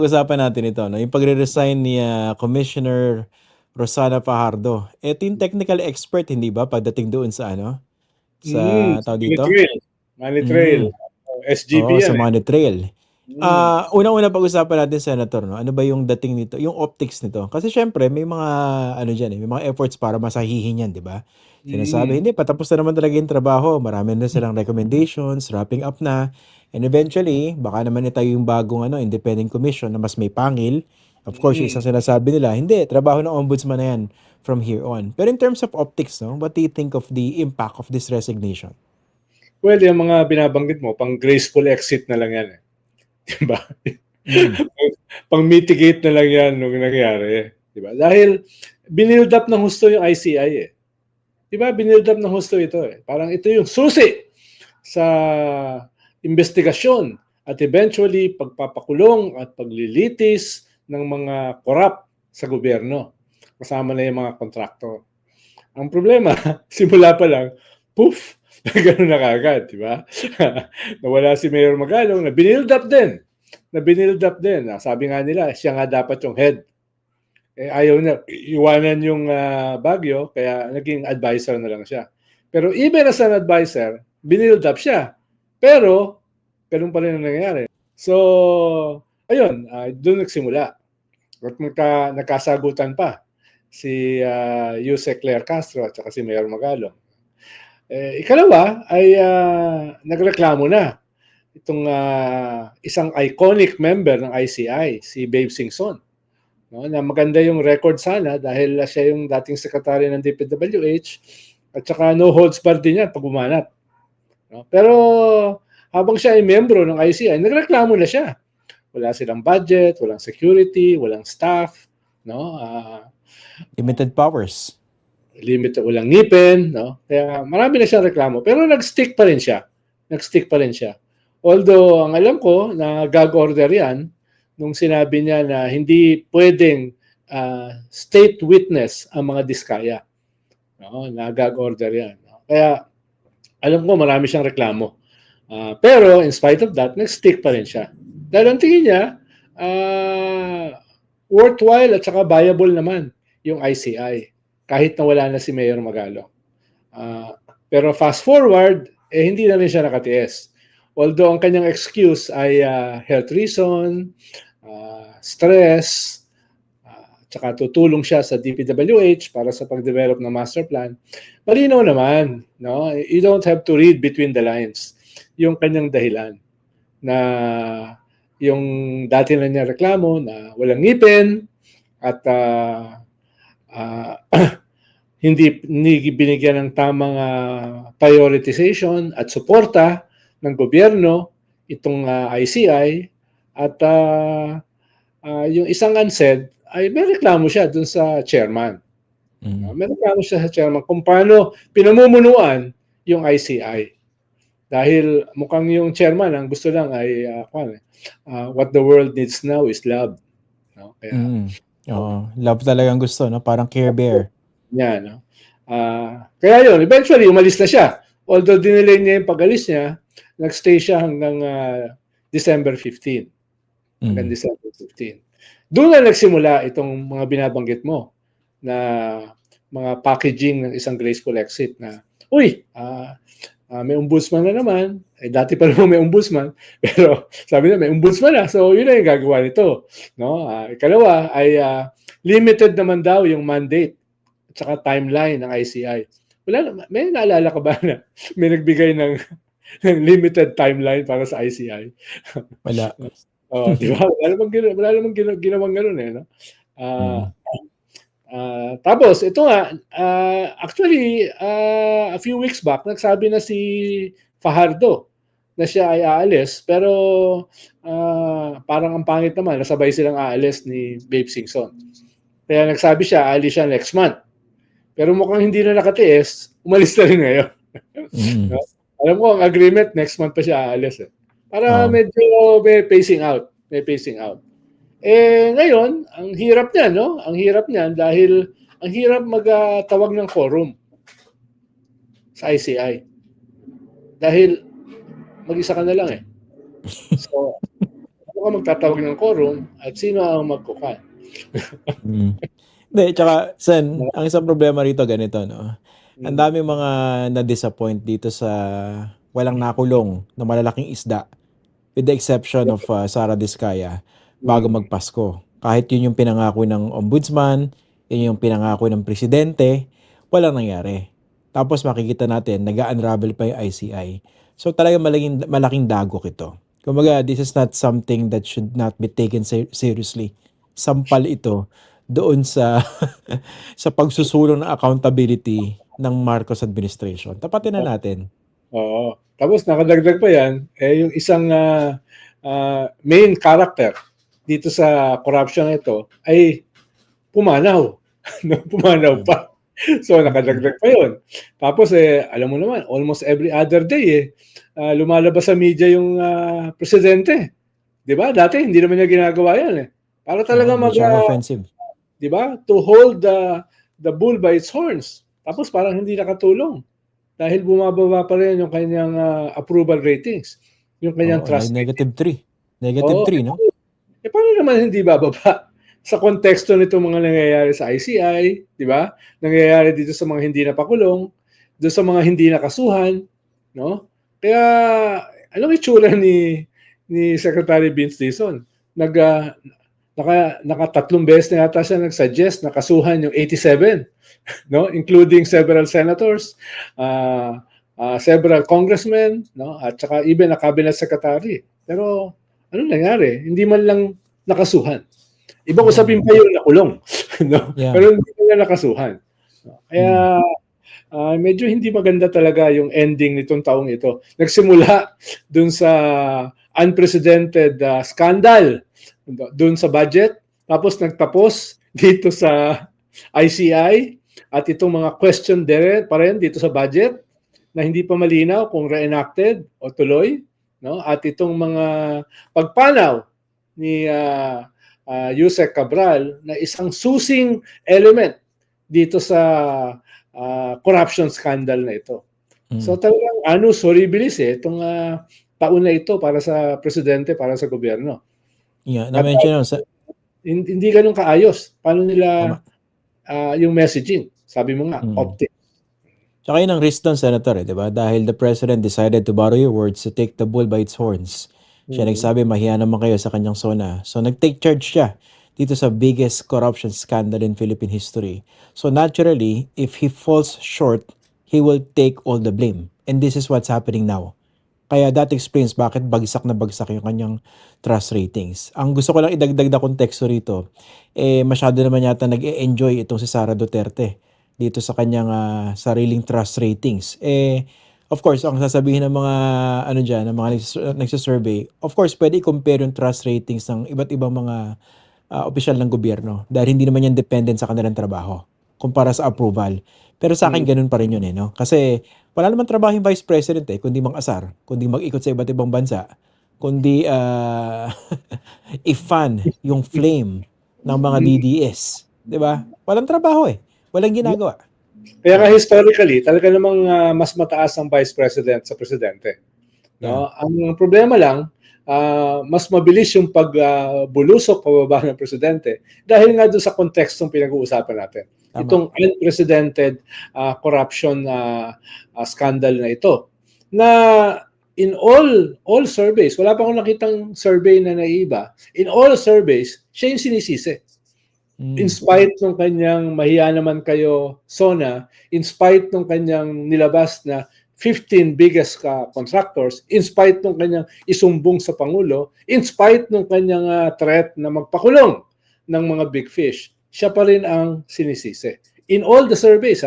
Pag-usapan natin ito 'no, yung pagre-resign ni, Commissioner Rosana Fajardo. Ito yung technical expert hindi ba pagdating doon sa ano, sa Sa tawag Money dito? Trail. Money Trail. Hmm, SGB oo, yan sa eh. money trail. Mm. Unang-una pag-usapan natin senator 'no, ano ba yung dating nito, yung optics nito? Kasi siyempre may mga ano diyan, may mga efforts para masahihin 'yan, 'di ba? Sinasabi, Mm. "Hindi, patapos na naman talaga yung trabaho, marami na silang recommendations, wrapping up na." And eventually, baka naman itayo yung bagong ano, independent commission na mas may pangil. Of course, yung isang Mm. sinasabi nila, "Hindi, trabaho ng ombudsman na 'yan from here on." Pero in terms of optics 'no, what do you think of the impact of this resignation? Well, yung mga binabanggit mo, pang graceful exit na lang yan eh. Di ba? Hmm, Pang mitigate na lang yan nung nangyari. Di ba? Dahil binild up ng husto yung ICI eh. Di ba? Binild up ng husto ito eh. Parang ito yung susi sa investigasyon at eventually pagpapakulong at paglilitis ng mga korap sa gobyerno. Kasama na yung mga kontraktor. Ang problema, simula pa lang, poof, gano'n na kagad, di ba? Nawala si Mayor Magalong na binild up din. Sabi nga nila, siya nga dapat yung head. Ayaw niya, iwanan yung Baguio, kaya naging advisor na lang siya. Pero even as an advisor, binild up siya. Pero, ganun pa rin ang nangyayari. So, ayun, doon nagsimula. At nagkasagutan pa si Yusek Claire Castro at saka si Mayor Magalong. Ikalawa ay nagreklamo na itong isang iconic member ng ICI, si Babe Singson. No, na maganda yung record sana dahil siya yung dating sekretary ng DPWH at saka no holds barred din yan pag umanap. No? Pero habang siya ay membro ng ICI, nagreklamo na siya. Wala silang budget, walang security, walang staff, no? limited powers. Limit, walang ngipin, no? Kaya marami na siyang reklamo. Pero nag-stick pa rin siya. Although, ang alam ko, na gag order yan, nung sinabi niya na hindi pwedeng state witness ang mga diskaya. No? Na gag order yan. No? Kaya, alam ko, marami siyang reklamo. Pero, in spite of that, nag-stick pa rin siya. Dahil ang tingin niya, worthwhile at saka viable naman yung ICI kahit na wala na si Mayor Magalong. Pero fast forward, hindi na rin siya nakatiis. Although ang kanyang excuse ay health reason, stress, tsaka tutulong siya sa DPWH para sa pag-develop ng master plan, malinaw naman. No? You don't have to read between the lines yung kanyang dahilan na yung dati na niya reklamo na walang ngipin at hindi binigyan ng tamang prioritization at suporta ng gobyerno itong ICI at yung isang ANSED ay may reklamo siya dun sa chairman. May reklamo siya sa chairman kung paano pinamumunuan yung ICI. Dahil mukhang yung chairman ang gusto lang ay what the world needs now is love. No? Kaya, Oo, love talagang gusto 'no, parang Care Bear. yan. No? Kaya yun, eventually umalis na siya. Although dinelay niya yung pag-alis niya, nagstay siya hanggang December 15. Hanggang December 15. Doon na nagsimula itong mga binabanggit mo na mga packaging ng isang graceful exit na, uy, may ombudsman na naman. Dati pa naman may ombudsman. Pero sabi na, may ombudsman na. So, yun na yung gagawa nito. No? Ikalawa ay limited naman daw yung mandate at saka timeline ng ICI. May naalala ka ba na may nagbigay ng limited timeline para sa ICI? Wala. Di ba? Wala namang ginawang ganun eh. No? Tapos, ito nga, actually, a few weeks back, nagsabi na si Fajardo na siya ay aalis. Pero parang ang pangit naman, nasabay silang aalis ni Babe Singson. Kaya nagsabi siya, aalis siya next month. Pero mukhang hindi na nakatiis, umalis na rin ngayon. No? Alam ko, ang agreement, next month pa siya aalis. Para medyo may pacing out. Ngayon, ang hirap niyan, no? Ang hirap niyan dahil ang hirap magtawag ng quorum sa ICI. Dahil mag-isa ka na lang eh. So, ka magtatawag ng quorum at sino ang magkukan. Mm. Hindi, tsaka Sen, ang isang problema rito ganito, no? Ang daming mga na-disappoint dito sa walang nakulong na malalaking isda, with the exception of Sara Diskaya, bago magpasko. Kahit yun yung pinangako ng ombudsman, yun yung pinangako ng presidente, walang nangyari. Tapos makikita natin, nag-unravel pa yung ICI. So talagang malaking dagok ito. Kumbaga, this is not something that should not be taken seriously. Sampal ito doon sa sa pagsusulong ng accountability ng Marcos administration. Tapatin na natin. Oo. Tapos nakadagdag pa yan, yung isang main character dito sa corruption na ito ay pumanaw. Pumanaw pa. So nakadagdag pa yun. Tapos alam mo naman, almost every other day lumalabas sa media yung presidente. 'Di ba? Dati hindi naman niya ginagawa yan Para talaga offensive. 'Di ba? To hold the bull by its horns. Tapos parang hindi nakatulong. Dahil bumababa pa rin yung kanyang approval ratings. Yung kanyang trust negative 3. Negative 3, no? Paano naman hindi bababa? Sa konteksto nito mga nangyayari sa ICI, di ba? Nangyayari dito sa mga hindi napakulong, doon sa mga hindi nakasuhan, no? Kaya anong itsura ni Secretary Vince Dizon? Naka-3 beses na yata siya nag-suggest na kasuhan yung 87, no? Including several senators, several congressmen, no? At saka even a cabinet secretary. Pero ano nangyari? Hindi man lang nakasuhan. Iba ko sabihin pa yung nakulong, no? Yeah. Pero hindi na nakasuhan. Kaya medyo hindi maganda talaga yung ending nitong taong ito. Nagsimula dun sa unprecedented scandal dun sa budget, tapos nagtapos dito sa ICI at itong mga question pa rin dito sa budget na hindi pa malinaw kung reenacted o tuloy, no? At itong mga pagpanaw ni Yusek Cabral na isang susing element dito sa corruption scandal na ito. So talagang annus horribilis itong taon na ito para sa presidente, para sa gobyerno. Yeah, na-mention hindi ganun kaayos. Paano nila yung messaging? Sabi mo nga, optic. Tsaka yun ang risk doon, Senator, di ba? Dahil the President decided to borrow your words to take the bull by its horns. Siya nagsabi, mahiya naman kayo sa kanyang zona. So, nag-take charge siya dito sa biggest corruption scandal in Philippine history. So, naturally, if he falls short, he will take all the blame. And this is what's happening now. Kaya that explains bakit bagsak na bagsak yung kanyang trust ratings. Ang gusto ko lang idagdag na konteksto rito, masyado naman yata nag-e-enjoy itong si Sara Duterte dito sa kanyang sariling trust ratings. Of course, ang sasabihin ng mga ng mga nagsasurvey, of course, pwede i-compare yung trust ratings ng iba't ibang mga opisyal ng gobyerno dahil hindi naman yan dependent sa kanilang trabaho kumpara sa approval. Pero sa akin, ganun pa rin yun no? Kasi wala naman trabaho yung Vice President kundi mang-asar, kundi mag-ikot sa iba't ibang bansa, kundi i-fan yung flame ng mga DDS. Diba? Walang trabaho Walang ginagawa. Kaya nga historically, talaga namang mas mataas ang Vice President sa Presidente. No? Ang problema lang, mas mabilis yung pagbulusok pababa ng Presidente dahil nga doon sa kontekstong pinag-uusapan natin. Tama. Itong unprecedented corruption scandal na ito. Na in all surveys, wala pa akong nakitang survey na naiiba, in all surveys, siya yung sinisisi. In spite ng kanyang mahiya naman kayo SONA, in spite ng kanyang nilabas na 15 biggest contractors, in spite ng kanyang isumbong sa Pangulo, in spite ng kanyang threat na magpakulong ng mga big fish, siya pa rin ang sinisisi. In all the surveys,